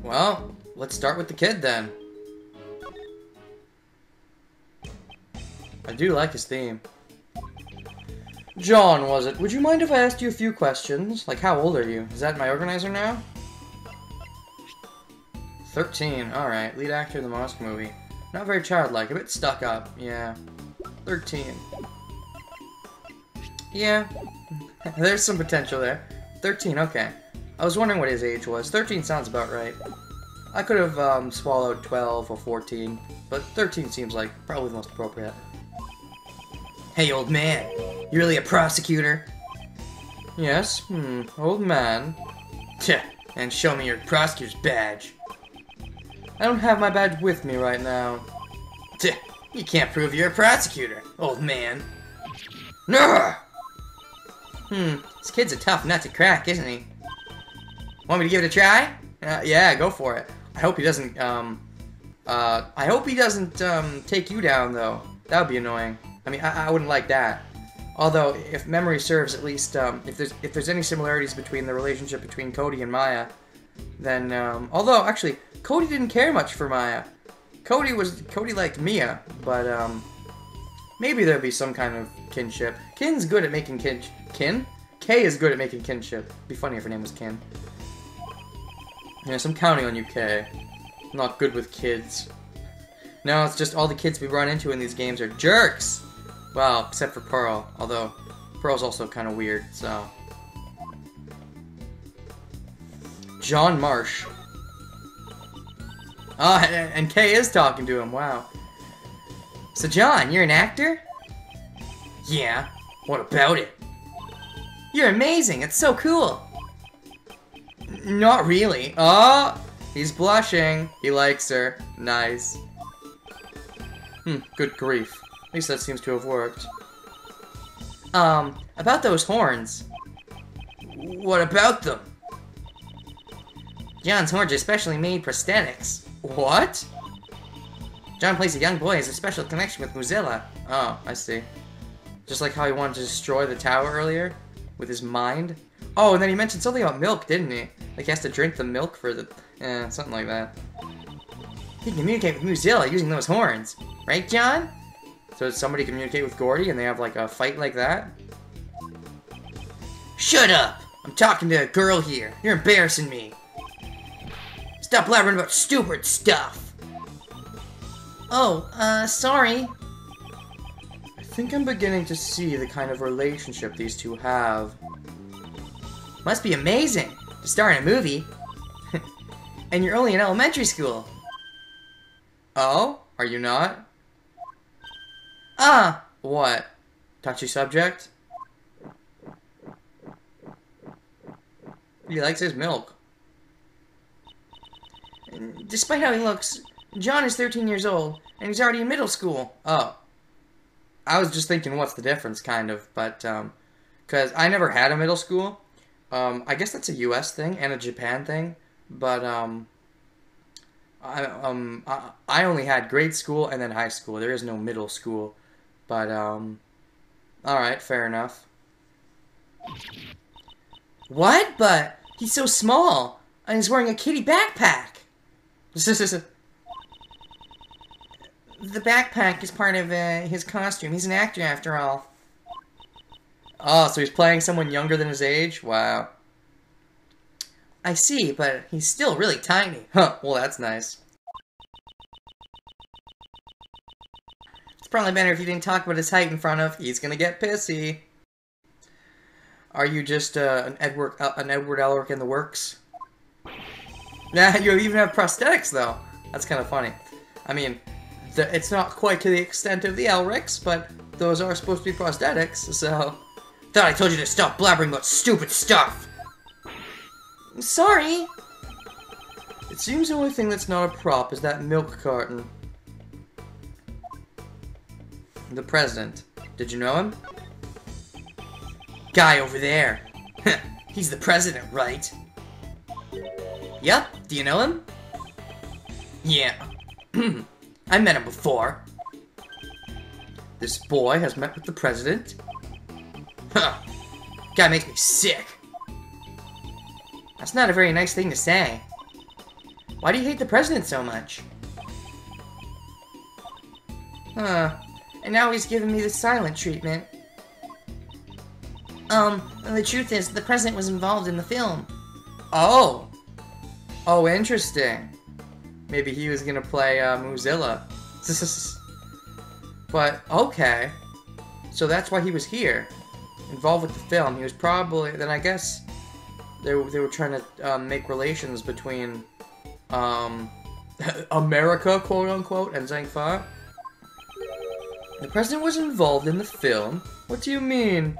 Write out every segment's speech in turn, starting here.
Well, let's start with the kid then. I do like his theme. John, was it? Would you mind if I asked you a few questions? Like, how old are you? Is that my organizer now? 13, alright. Lead actor in the Mosque movie. Not very childlike, a bit stuck up, yeah. 13. Yeah, there's some potential there. 13, okay. I was wondering what his age was. 13 sounds about right. I could have swallowed 12 or 14, but 13 seems like probably the most appropriate. Hey, old man. You really a prosecutor? Yes, old man. Tch, and show me your prosecutor's badge. I don't have my badge with me right now. Tch, you can't prove you're a prosecutor, old man. No. This kid's a tough nut to crack, isn't he? Want me to give it a try? Yeah, go for it. I hope he doesn't, take you down, though. That would be annoying. I mean, I wouldn't like that. Although, if memory serves, at least, if there's any similarities between the relationship between Cody and Maya, then, although, actually, Cody didn't care much for Maya. Cody liked Mia, but, maybe there'd be some kind of kinship. Kin's good at making Kin? Kay is good at making kinship. It'd be funny if her name was Kin. Yes, I'm counting on you, Kay. I'm not good with kids. No, it's just all the kids we run into in these games are jerks! Well, except for Pearl. Although, Pearl's also kind of weird, so... John Marsh. Ah, and Kay is talking to him, wow. So John, you're an actor? Yeah, what about it? You're amazing, it's so cool! Not really. Oh, he's blushing. He likes her. Nice. Good grief. At least that seems to have worked. About those horns. What about them? John's horns are specially made prosthetics. What? John plays a young boy, has a special connection with MOOZILLA. Oh, I see. Just like how he wanted to destroy the tower earlier? With his mind? Oh, and then he mentioned something about milk, didn't he? Like he has to drink the milk for the... something like that. He can communicate with MOOZILLA using those horns. Right, John? So does somebody communicate with Gordy and they have, like, a fight like that? Shut up! I'm talking to a girl here. You're embarrassing me. Stop blabbering about stupid stuff. Oh, sorry. I think I'm beginning to see the kind of relationship these two have. Must be amazing to star in a movie. And you're only in elementary school. Oh? Are you not? Ah! What? Touchy subject? He likes his milk. Despite how he looks, John is 13 years old, and he's already in middle school. Oh. I was just thinking, what's the difference, kind of, but, because I never had a middle school. I guess that's a US thing and a Japan thing, but, I only had grade school and then high school. There is no middle school, but, alright, fair enough. What? But he's so small, and he's wearing a kitty backpack. The backpack is part of, his costume. He's an actor, after all. Oh, so he's playing someone younger than his age? Wow. I see, but he's still really tiny. Huh, well that's nice. It's probably better if you didn't talk about his height in front of. He's gonna get pissy. Are you just, an Edward Elric in the works? Nah, you even have prosthetics, though. That's kind of funny. I mean, it's not quite to the extent of the Elrics, but those are supposed to be prosthetics, so... Thought I told you to stop blabbering about stupid stuff! Sorry! It seems the only thing that's not a prop is that milk carton. The president. Did you know him? Guy over there. He's the president, right? Yep. Do you know him? Yeah. I met him before. This boy has met with the president? Huh. Guy makes me sick. That's not a very nice thing to say. Why do you hate the president so much? Huh. And now he's giving me the silent treatment. The truth is, the president was involved in the film. Oh! Oh, interesting. Maybe he was gonna play, MOOZILLA. But, okay. So that's why he was here. Involved with the film. He was probably... Then I guess they were trying to, make relations between, America, quote-unquote, and Zangfa. The president was involved in the film? What do you mean?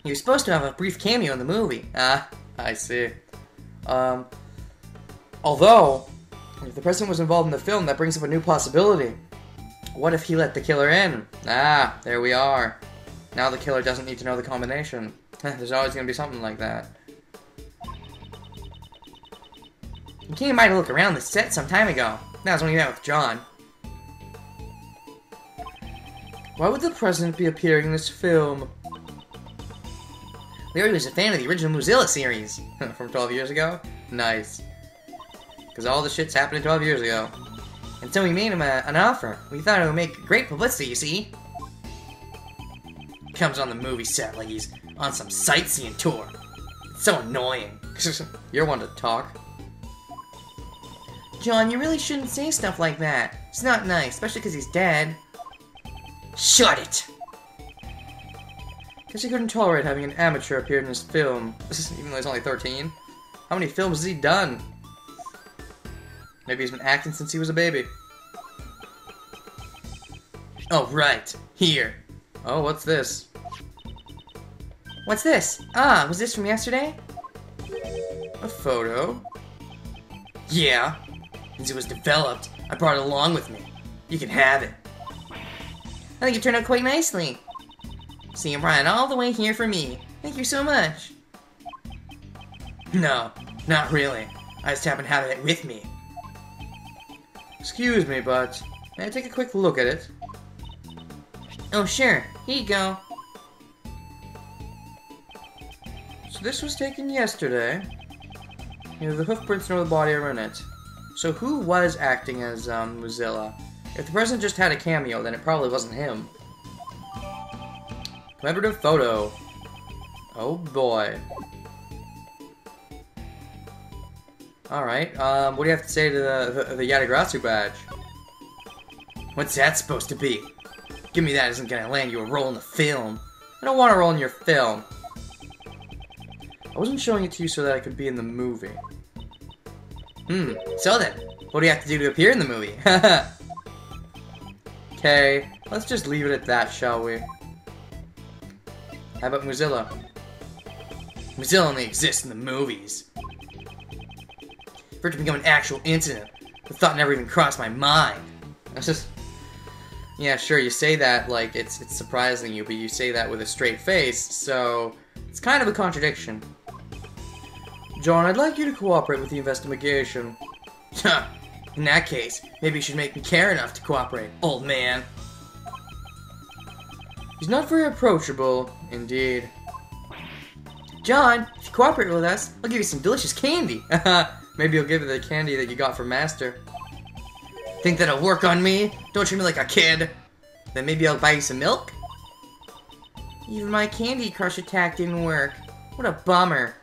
He was supposed to have a brief cameo in the movie. Ah, I see. Although, if the president was involved in the film, that brings up a new possibility. What if he let the killer in? Ah, there we are. Now the killer doesn't need to know the combination. There's always going to be something like that. You came by to look around the set some time ago. That was when you met with John. Why would the president be appearing in this film? Larry was a fan of the original MOOZILLA series from 12 years ago. Nice. Because all the shit's happening 12 years ago. And so we made him an offer. We thought it would make great publicity, you see. Comes on the movie set like he's on some sightseeing tour. It's so annoying. You're one to talk. John, you really shouldn't say stuff like that. It's not nice, especially because he's dead. Shut it! Guess he couldn't tolerate having an amateur appear in his film, even though he's only 13. How many films has he done? Maybe he's been acting since he was a baby. Oh, right. Here. Oh, what's this? What's this? Ah, was this from yesterday? A photo? Yeah. Since it was developed, I brought it along with me. You can have it. I think it turned out quite nicely. So you brought it all the way here for me. Thank you so much. No, not really. I just happen to have it with me. Excuse me, but may I take a quick look at it? Oh, sure. Here you go. So this was taken yesterday. Neither the hoofprints nor the body are in it. So who was acting as, MOOZILLA? If the president just had a cameo, then it probably wasn't him. Commemorative photo. Oh boy. Alright, what do you have to say to the Yadagrasu badge? What's that supposed to be? Give me that isn't gonna land you a role in the film. I don't want a role in your film. I wasn't showing it to you so that I could be in the movie. So then, what do you have to do to appear in the movie? Okay, let's just leave it at that, shall we? How about MOOZILLA? MOOZILLA only exists in the movies. For it to become an actual incident, the thought never even crossed my mind. That's just... Yeah, sure, you say that like it's surprising you, but you say that with a straight face, so... It's kind of a contradiction. John, I'd like you to cooperate with the investigation. Huh. In that case, maybe you should make me care enough to cooperate, old man. He's not very approachable, indeed. John, if you cooperate with us, I'll give you some delicious candy. Maybe you'll give you the candy that you got from Master. Think that'll work on me? Don't treat me like a kid. Then maybe I'll buy you some milk? Even my Candy Crush attack didn't work. What a bummer.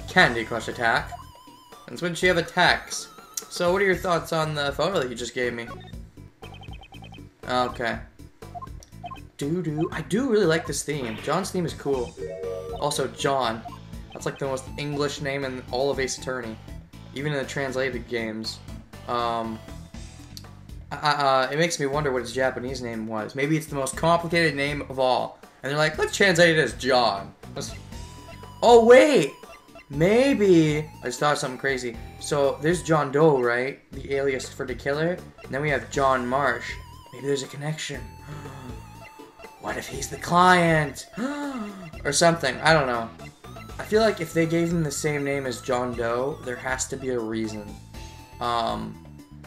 Candy Crush attack? That's when she have attacks. So what are your thoughts on the photo that you just gave me? Okay. I do really like this theme. John's theme is cool. Also, John. That's like the most English name in all of Ace Attorney. Even in the translated games. It makes me wonder what his Japanese name was. Maybe it's the most complicated name of all. And they're like, let's translate it as John. Oh, wait! Maybe... I just thought of something crazy. So, there's John Doe, right? The alias for the killer. And then we have John Marsh. Maybe there's a connection. What if he's the client? Or something. I don't know. I feel like if they gave him the same name as John Doe, there has to be a reason.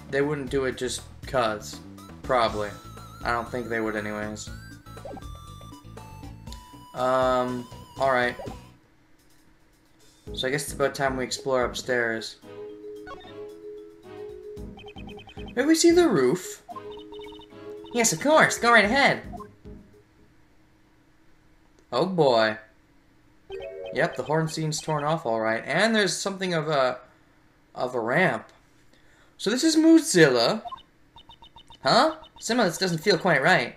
They wouldn't do it just cuz. Probably. I don't think they would anyways. Alright. So I guess it's about time we explore upstairs. May we see the roof? Yes, of course. Go right ahead. Oh boy. Yep, the horn scene's torn off alright. And there's something of a ramp. So this is MOOZILLA. Huh? Some of this doesn't feel quite right.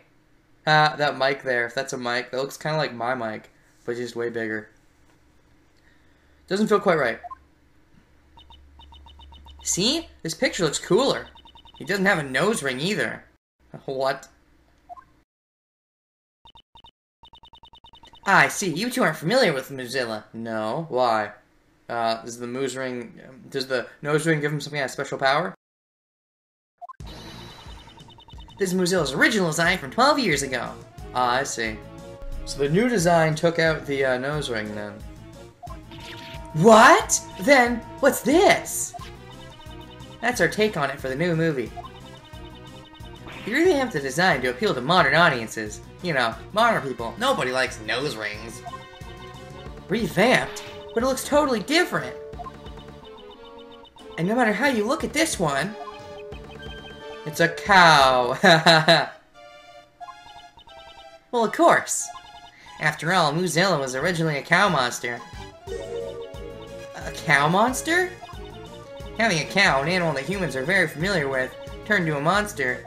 That mic there, if that's a mic, that looks kind of like my mic, but just way bigger. Doesn't feel quite right. See? This picture looks cooler. He doesn't have a nose ring either. What? Ah, I see. You two aren't familiar with MOOZILLA. No. Why? Does the nose ring give him some kind of special power? This is MOOZILLA's original design from 12 years ago. Ah, I see. So the new design took out the nose ring then. What? Then, what's this? That's our take on it for the new movie. We really have the design to appeal to modern audiences. You know, modern people. Nobody likes nose rings. Revamped? But it looks totally different. And no matter how you look at this one... It's a cow. Well, of course. After all, MOOZILLA was originally a cow monster. A cow monster? Having a cow, an animal that humans are very familiar with, turned into a monster.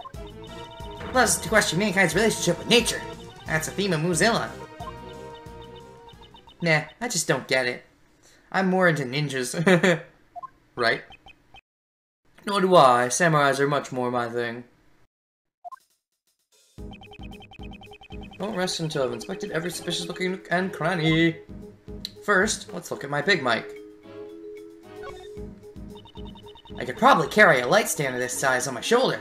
Plus, to question mankind's relationship with nature. That's the theme of MOOZILLA. Nah, I just don't get it. I'm more into ninjas. Right? Nor do I. Samurais are much more my thing. Don't rest until I've inspected every suspicious looking nook and cranny. First, let's look at my big mic. I could probably carry a light stand of this size on my shoulder.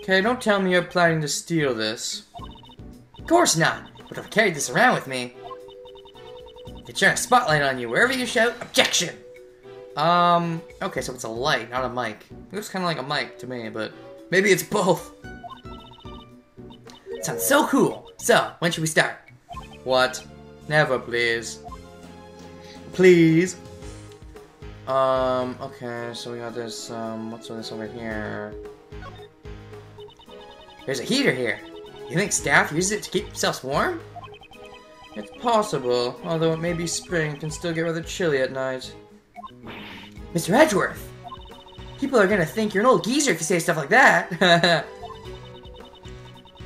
Okay, don't tell me you're planning to steal this. Of course not, but if I carried this around with me, I could shine a spotlight on you wherever you shout, objection! Okay, so it's a light, not a mic. It looks kind of like a mic to me, but maybe it's both. Sounds so cool. So, when should we start? What? Never, please. Please. Okay, so we got this, what's this over here? There's a heater here. You think staff uses it to keep themselves warm? It's possible, although it may be spring, it can still get rather chilly at night. Mr. Edgeworth! People are gonna think you're an old geezer if you say stuff like that.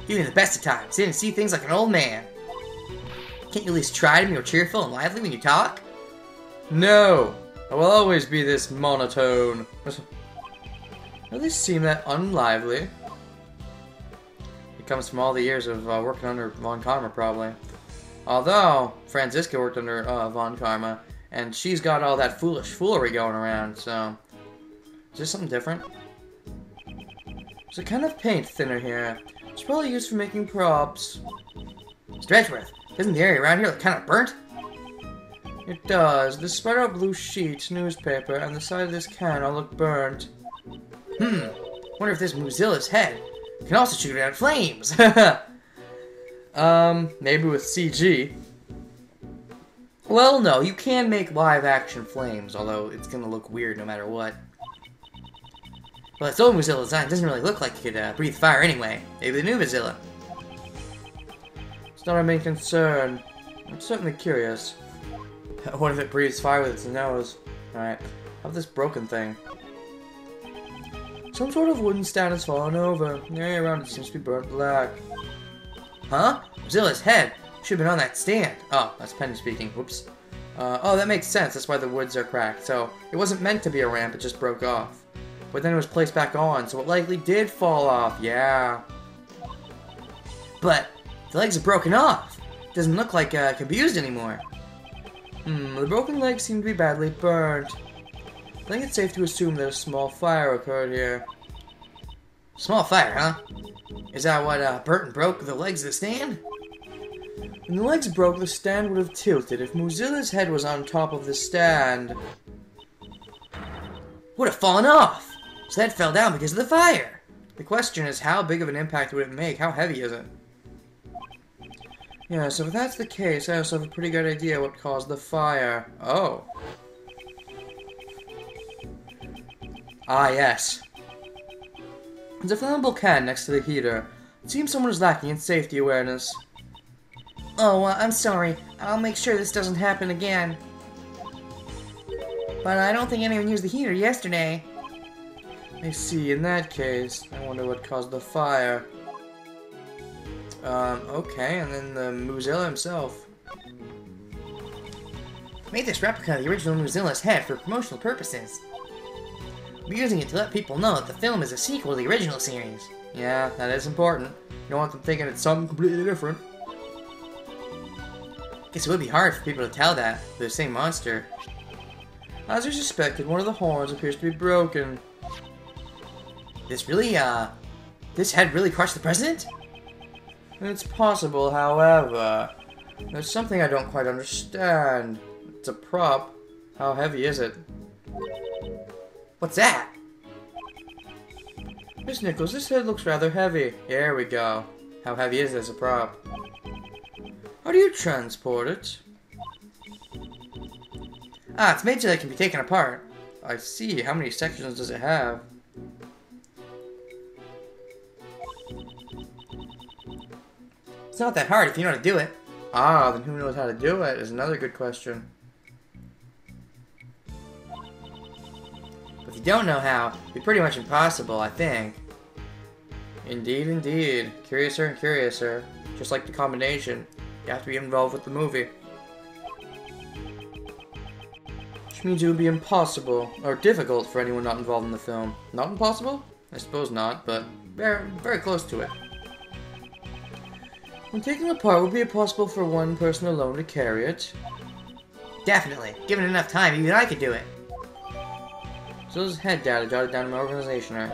Even in the best of times, you didn't see things like an old man. Can't you at least try to be more cheerful and lively when you talk? No! I will always be this monotone. Does this seem that unlively? It comes from all the years of working under Von Karma, probably. Although, Franziska worked under Von Karma, and she's got all that foolish foolery going around, so... Is there something different? There's a kind of paint thinner here. It's probably used for making props. Mr. Edgeworth, isn't the area around here like kind of burnt? It does. This spider blue sheet, newspaper, and the side of this can all look burnt. Wonder if this MOOZILLA's head can also shoot out flames. Maybe with CG. Well, no, you can make live-action flames, although it's gonna look weird no matter what. Well, its old MOOZILLA design doesn't really look like it could breathe fire anyway. Maybe the new MOOZILLA. It's not our main concern. I'm certainly curious. What if it breathes fire with its nose? Alright, how about this broken thing? Some sort of wooden stand has fallen over. The area around it seems to be burnt black. Huh? MOOZILLA's head should have been on that stand. Oh, that's Penny speaking. Whoops. Oh, that makes sense. That's why the woods are cracked. So, it wasn't meant to be a ramp, it just broke off. But then it was placed back on, so it likely did fall off. Yeah. But the legs are broken off. Doesn't look like it can be used anymore. The broken legs seem to be badly burnt. I think it's safe to assume that a small fire occurred here. Small fire, huh? Is that what burnt and broke the legs of the stand? When the legs broke, the stand would have tilted if MOOZILLA's head was on top of the stand. Would have fallen off. So that fell down because of the fire. The question is, how big of an impact would it make? How heavy is it? Yeah, so if that's the case, I also have a pretty good idea what caused the fire. Oh. Ah, yes. There's a flammable can next to the heater. It seems someone is lacking in safety awareness. Oh, I'm sorry. I'll make sure this doesn't happen again. But I don't think anyone used the heater yesterday. I see, in that case, I wonder what caused the fire. Okay, and then the MOOZILLA himself. Made this replica of the original MOOZILLA's head for promotional purposes. We're using it to let people know that the film is a sequel to the original series. Yeah, that is important. You don't want them thinking it's something completely different. Guess it would be hard for people to tell that. They're the same monster. As you suspected, one of the horns appears to be broken. This head really crushed the president? It's possible, however, there's something I don't quite understand. It's a prop. How heavy is it? What's that? Miss Nichols, this head looks rather heavy. There we go. How heavy is it as a prop? How do you transport it? Ah, it's made so that it can be taken apart. I see. How many sections does it have? It's not that hard if you know how to do it. Ah, then who knows how to do it is another good question. But if you don't know how, it'd be pretty much impossible, I think. Indeed, indeed. Curiouser and curiouser. Just like the combination. You have to be involved with the movie. Which means it would be impossible, or difficult for anyone not involved in the film. Not impossible? I suppose not, but very, very close to it. When taken apart, would it be possible for one person alone to carry it? Definitely. Given enough time, even I could do it. So this is head data jotted down in my organization art.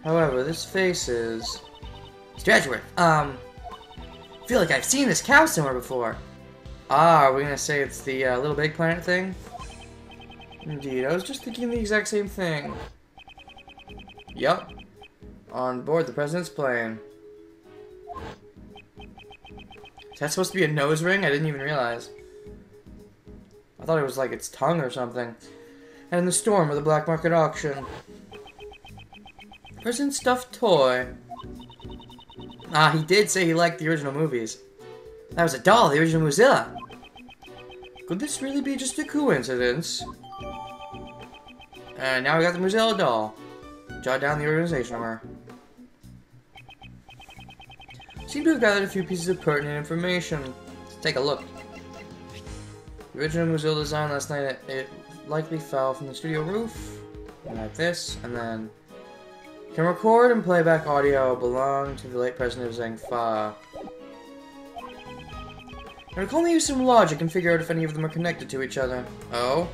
However, this face is... Mr. Edgeworth, I feel like I've seen this cow somewhere before. Ah, are we gonna say it's the Little Big Planet thing? Indeed, I was just thinking the exact same thing. Yup. On board the President's plane. Is that supposed to be a nose ring? I didn't even realize. I thought it was like its tongue or something. And in the storm of the black market auction. President's stuffed toy. Ah, he did say he liked the original movies. That was a doll, the original MOOZILLA. Could this really be just a coincidence? And now we got the MOOZILLA doll. Jot down the organization number. Seem to have gathered a few pieces of pertinent information. Let's take a look. The original MOOZILLA design last night, it likely fell from the studio roof. Like this, and then can record and play back audio belong to the late president of Zhang Fa. Now, we can only use some logic and figure out if any of them are connected to each other. Oh?